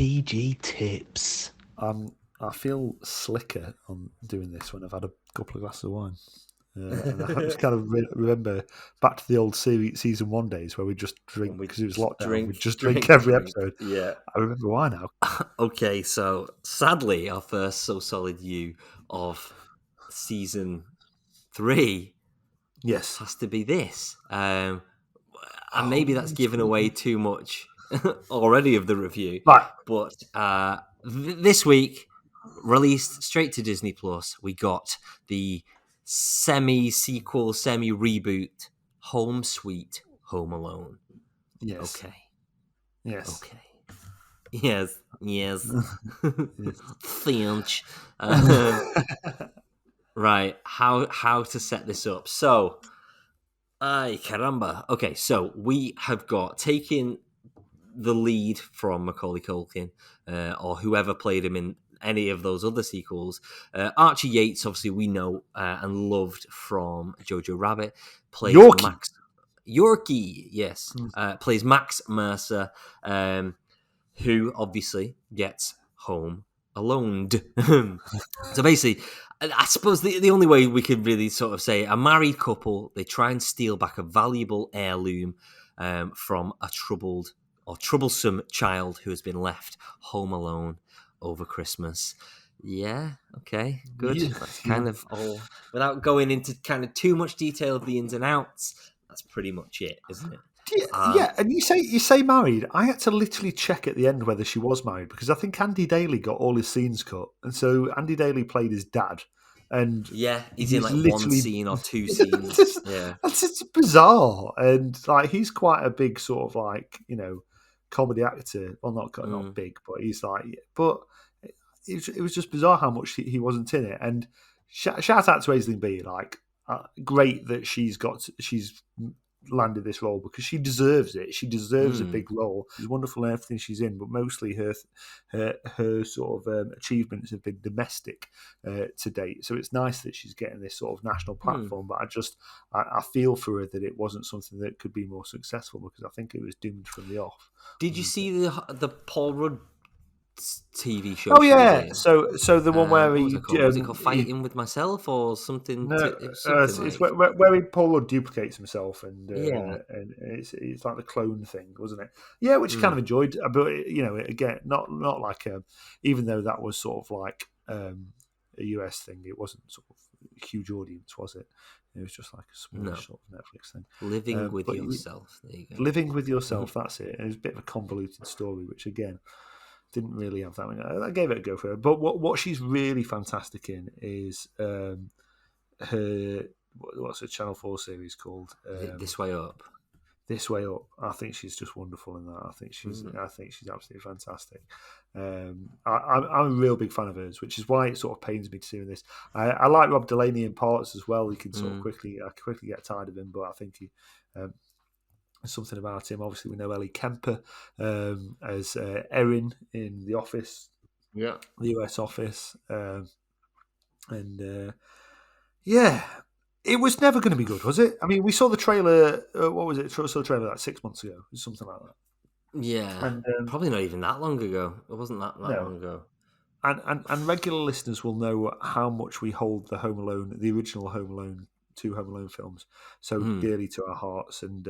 PG tips. I feel slicker on doing this when I've had a couple of glasses of wine. And I just kind of remember back to the old season 1 days where we just drink because it was lockdown. We just drink every episode. Yeah, I remember why now. Okay, so sadly, our first So Solid You of season 3, Yes, has to be this. And maybe that's given away too much already of the review. Right. But this week, released straight to Disney Plus, we got the semi-sequel, semi-reboot Home Sweet Home Alone. Yes. Okay. Yes. Okay. Yes. Finch. Right. How to set this up? So, ay caramba. Okay, so we have got taking the lead from Macaulay Culkin, or whoever played him in any of those other sequels. Archie Yates, obviously, we know and loved from Jojo Rabbit, plays Yorkie. Max Yorkie. Yes, plays Max Mercer, who obviously gets home alone. So basically, I suppose the only way we could really sort of say a married couple, they try and steal back a valuable heirloom from a troublesome child who has been left home alone over Christmas. Yeah, okay, good. Yeah. That's kind of all. Without going into kind of too much detail of the ins and outs, that's pretty much it, isn't it? Yeah, and you say married. I had to literally check at the end whether she was married because I think Andy Daly got all his scenes cut, and so Andy Daly played his dad. And yeah, he's in like one scene or two scenes. That's just bizarre, and like he's quite a big sort of like comedy actor. Well, not big, but he's like, but it was just bizarre how much he wasn't in it. And shout out to Aisling B. Like, great that she's landed this role because she deserves it. She deserves a big role. She's wonderful in everything she's in, but mostly her sort of achievements have been domestic to date. So it's nice that she's getting this sort of national platform. But I feel for her that it wasn't something that could be more successful because I think it was doomed from the off. Did you see the Paul Rudd TV show? Oh yeah, so the one where was it called Fighting with Myself or something? No, it's where Paul Rudd duplicates himself, and and it's like the clone thing, wasn't it? Yeah, which I kind of enjoyed, but again, not like even though that was sort of like a US thing, it wasn't sort of a huge audience, was it? It was just like a small sort of Netflix thing. Living with yourself. There you go. Living with yourself. That's it. And it was a bit of a convoluted story, which again didn't really have that many. I gave it a go for her. But what she's really fantastic in is her, what's the Channel 4 series called? This Way Up. This Way Up. I think she's just wonderful in that. I think she's absolutely fantastic. I'm a real big fan of hers, which is why it sort of pains me to see this. I like Rob Delaney in parts as well. He can sort of quickly get tired of him, but I think he. Something about him. Obviously, we know Ellie Kemper as Erin in The Office, the US Office, it was never going to be good, was it? I mean, we saw the trailer. What was it? We saw the trailer like 6 months ago, something like that. Yeah, and probably not even that long ago. It wasn't that long ago. And regular listeners will know how much we hold the Home Alone, the original Home Alone. 2 Home Alone films so dearly to our hearts, and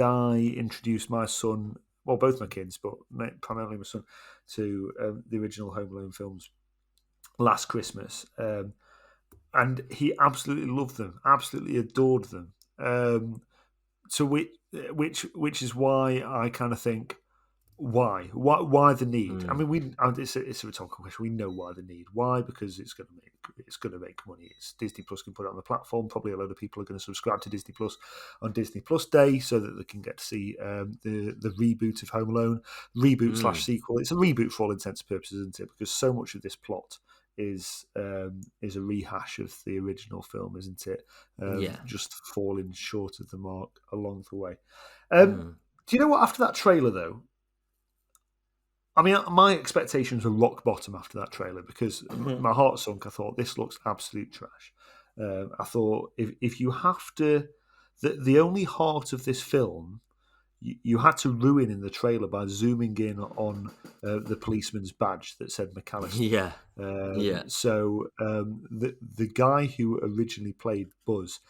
I introduced my son, well, both my kids, but primarily my son, to the original Home Alone films last Christmas, and he absolutely loved them, absolutely adored them. So which is why I kind of think. Why the need? I mean, it's a rhetorical question. We know why the need. Why? Because it's going to make money. It's Disney Plus can put it on the platform. Probably a load of people are going to subscribe to Disney Plus on Disney Plus Day so that they can get to see the reboot of Home Alone, reboot / sequel. It's a reboot for all intents and purposes, isn't it? Because so much of this plot is a rehash of the original film, isn't it? Just falling short of the mark along the way. Do you know what? After that trailer, though. I mean, my expectations were rock bottom after that trailer because my heart sunk. I thought, this looks absolute trash. I thought, if you have to... The only heart of this film you had to ruin in the trailer by zooming in on the policeman's badge that said McAllister. Yeah. Yeah. So the guy who originally played Buzz,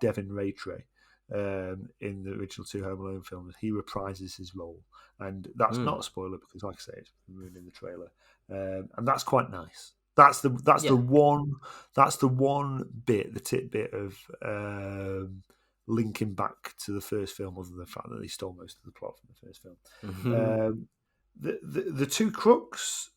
Devin Raytrey, in the original two Home Alone films, he reprises his role, and that's not a spoiler because, like I say, it's ruined in the trailer, and that's quite nice. That's the one bit, the tidbit of linking back to the first film, other than the fact that they stole most of the plot from the first film. The two crooks,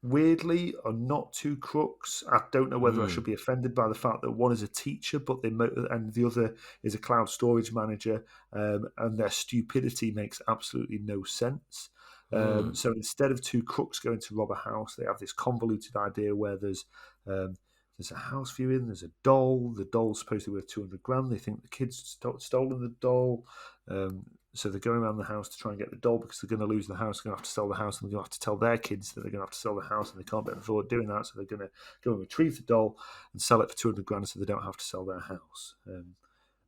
weirdly, are not two crooks. I don't know whether I should be offended by the fact that one is a teacher, and the other is a cloud storage manager, and their stupidity makes absolutely no sense. So instead of two crooks going to rob a house, they have this convoluted idea where there's a house viewing, there's a doll. The doll's supposed to be worth $200,000. They think the kid's stolen the doll. So they're going around the house to try and get the doll because they're going to lose the house. They're going to have to sell the house, and they're going to have to tell their kids that they're going to have to sell the house, and they can't afford doing that. So they're going to go and retrieve the doll and sell it for $200,000 so they don't have to sell their house.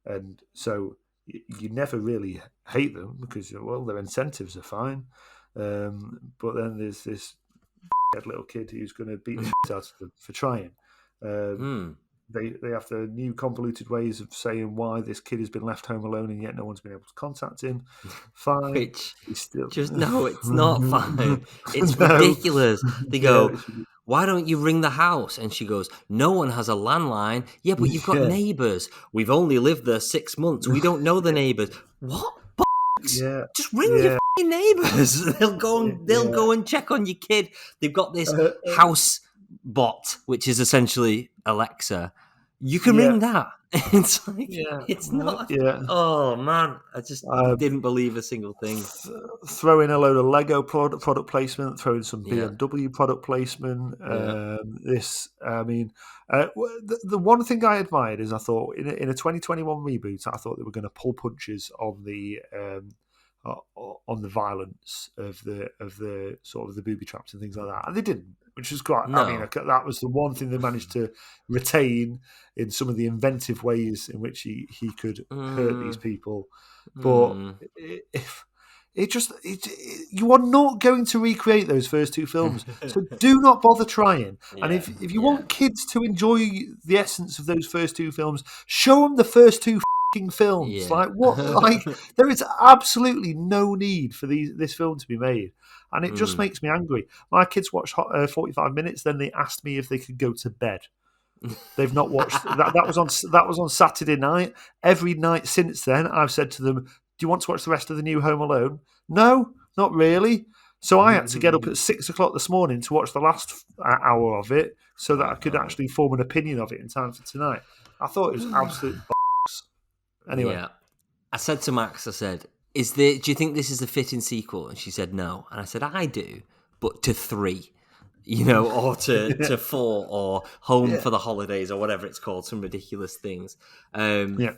And so you never really hate them because, well, their incentives are fine. But then there's this little kid who's going to beat the shit out of them for trying. They have the new convoluted ways of saying why this kid has been left home alone and yet no one's been able to contact him. Fine. Which still... no, it's not fine. It's ridiculous. They go, why don't you ring the house? And she goes, no one has a landline. Yeah, but you've got neighbours. We've only lived there 6 months. We don't know the neighbours. What? Yeah. Just ring your fucking neighbours. They'll go and check on your kid. They've got this house bot, which is essentially Alexa. You can ring that. It's like it's not. Yeah. Oh man, I just didn't believe a single thing. Throw in a load of Lego product placement. Throw in some BMW product placement. The one thing I admired is I thought in a 2021 reboot, I thought they were going to pull punches on the violence of the sort of the booby traps and things like that, and they didn't, which was quite. No. I mean, that was the one thing they managed to retain in some of the inventive ways in which he could hurt these people. But you are not going to recreate those first two films, so do not bother trying. And if you want kids to enjoy the essence of those first two films, show them the first two films. There is absolutely no need for this film to be made, and it just makes me angry. My kids watched 45 minutes, then they asked me if they could go to bed. They've not watched that was on Saturday night. Every night since then I've said to them, do you want to watch the rest of the new Home Alone? No, not really. So I had to get up at 6 o'clock this morning to watch the last hour of it so that I could actually form an opinion of it in time for tonight. I thought it was absolute Anyway, I said to Max, I said, do you think this is a fitting sequel? And she said no. And I said, I do, but to 3, or to 4, or Home for the Holidays, or whatever it's called, some ridiculous things. And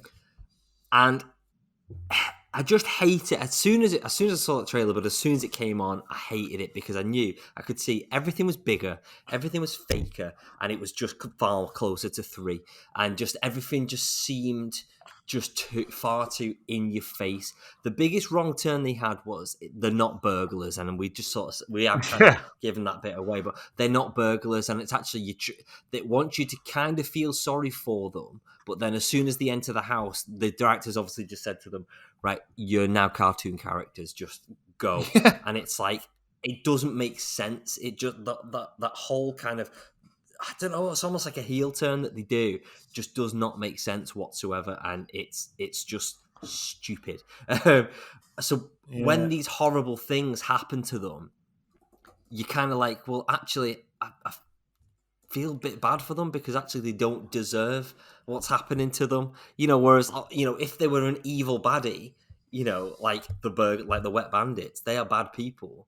I just hate it. As soon as I saw that trailer, but as soon as it came on, I hated it because I knew I could see everything was bigger, everything was faker, and it was just far closer to 3, and just everything just seemed just far too in your face. The biggest wrong turn they had was they're not burglars, and we have kind of given that bit away, but they're not burglars, and it's actually they want you to kind of feel sorry for them. But then as soon as they enter the house, the directors obviously just said to them, right, you're now cartoon characters, just go. And it's like, it doesn't make sense. It just, that whole kind of, I don't know, it's almost like a heel turn that they do, just does not make sense whatsoever. And it's just stupid. When these horrible things happen to them, you kind of like, well, actually, I feel a bit bad for them because actually they don't deserve what's happening to them. Whereas, if they were an evil baddie, like the Wet Bandits, they are bad people.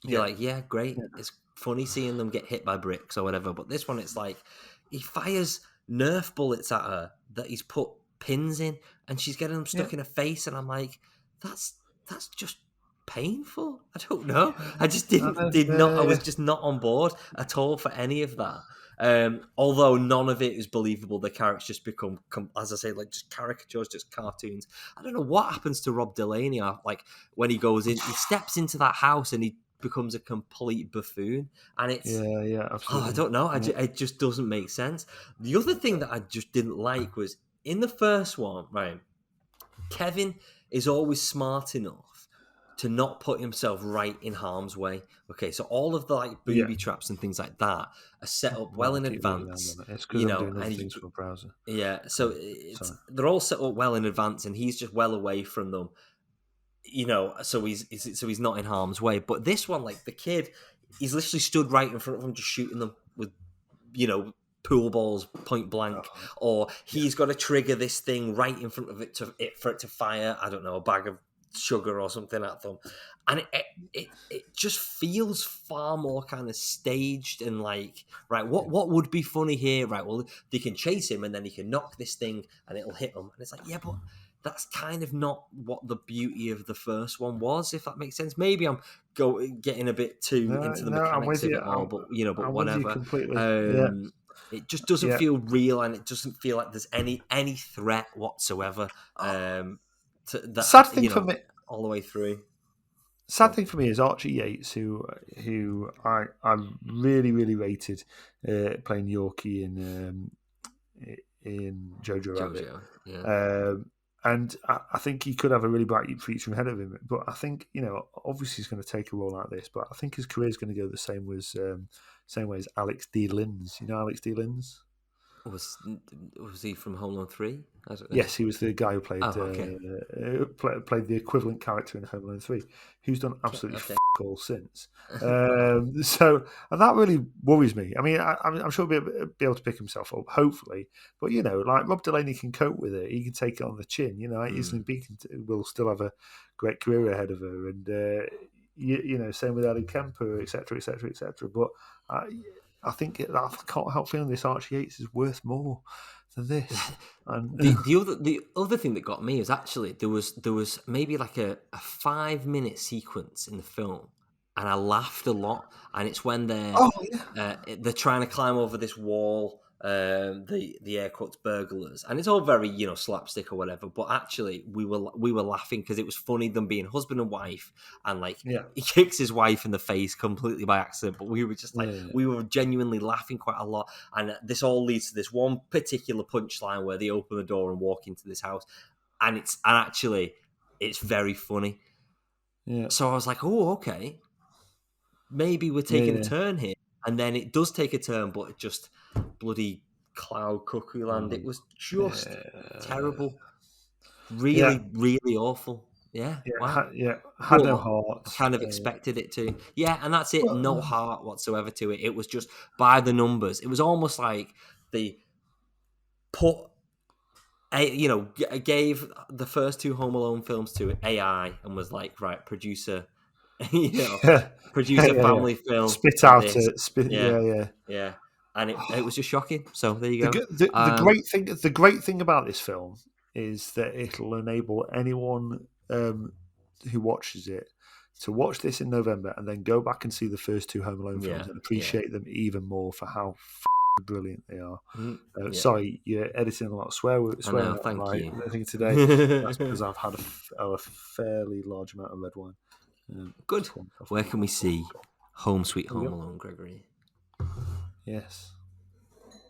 You're like, yeah, great. Yeah. It's funny seeing them get hit by bricks or whatever. But this one, it's like, he fires Nerf bullets at her that he's put pins in, and she's getting them stuck in her face. And I'm like, that's just painful. I don't know. I just I was just not on board at all for any of that. Although none of it is believable, the characters just become, as I say, like just caricatures, just cartoons. I don't know what happens to Rob Delaney. Like when he goes in, he steps into that house and he becomes a complete buffoon, and it's absolutely. I don't know. It just doesn't make sense. The other thing that I just didn't like was in the first one, right? Kevin is always smart enough to not put himself right in harm's way. Okay, so all of the like booby traps and things like that are set up well in advance. It's because I'm doing other things from a browser. Yeah, so they're all set up well in advance, and he's just well away from them. So he's not in harm's way. But this one, like the kid, he's literally stood right in front of him, just shooting them with, pool balls point blank, or he's got to trigger this thing right in front of it for it to fire. I don't know, a bag of sugar or something at them, and it just feels far more kind of staged and like, right, what would be funny here, right? Well, they can chase him and then he can knock this thing and it'll hit him, and it's like, yeah, but that's kind of not what the beauty of the first one was, if that makes sense. Maybe I'm getting a bit too into the mechanics of it all, but but whatever. Completely. It just doesn't feel real, and it doesn't feel like there's any threat whatsoever. Sad thing for me, all the way through. Sad thing for me is Archie Yates, who I really really rated playing Yorkie in Jojo Rabbit. Yeah. And I think he could have a really bright future ahead of him. But I think, obviously he's going to take a role like this. But I think his career is going to go the same way as Alex D. Linz. You know Alex D. Linz? Was he from Home Alone 3? Yes, he was the guy who played played the equivalent character in Home Alone 3, who's done absolutely all since. So, and that really worries me. I mean, I'm sure he'll be able to pick himself up, hopefully. But, like Rob Delaney can cope with it. He can take it on the chin. Isley Beacon will still have a great career ahead of her. And, same with Ellie Kemper, etc., etc., etc. But I think I can't help feeling this Archie Yates is worth more than this. And the other thing that got me is actually there was maybe like a 5-minute sequence in the film, and I laughed a lot. And it's when they're trying to climb over this wall. The air quotes burglars, and it's all very slapstick or whatever, but actually we were laughing because it was funny, them being husband and wife, and like he kicks his wife in the face completely by accident, but we were just like we were genuinely laughing quite a lot. And this all leads to this one particular punchline where they open the door and walk into this house, and actually it's very funny. So I was like, oh, okay, maybe we're taking a turn here. And then it does take a turn, but it just bloody cloud cuckoo land. It was just terrible. Really, really awful. Yeah. Wow. Had no heart. I kind of expected it to. Yeah, and that's it. No heart whatsoever to it. It was just by the numbers. It was almost like they gave the first 2 Home Alone films to AI and was like, right, producer. Produce a family film. Spit out this. it. Yeah. And it was just shocking. So there you go. The great thing about this film is that it'll enable anyone who watches it to watch this in November and then go back and see the first 2 Home Alone films and appreciate them even more for how brilliant they are. Sorry, you're editing a lot of swearing. Thank you. I think today that's because I've had a fairly large amount of red wine. Good. Where can we see Home Sweet Home Alone, Gregory? Yes.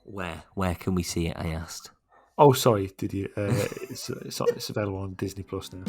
Where can we see it? I asked. Oh, sorry. Did you? It's available on Disney Plus now.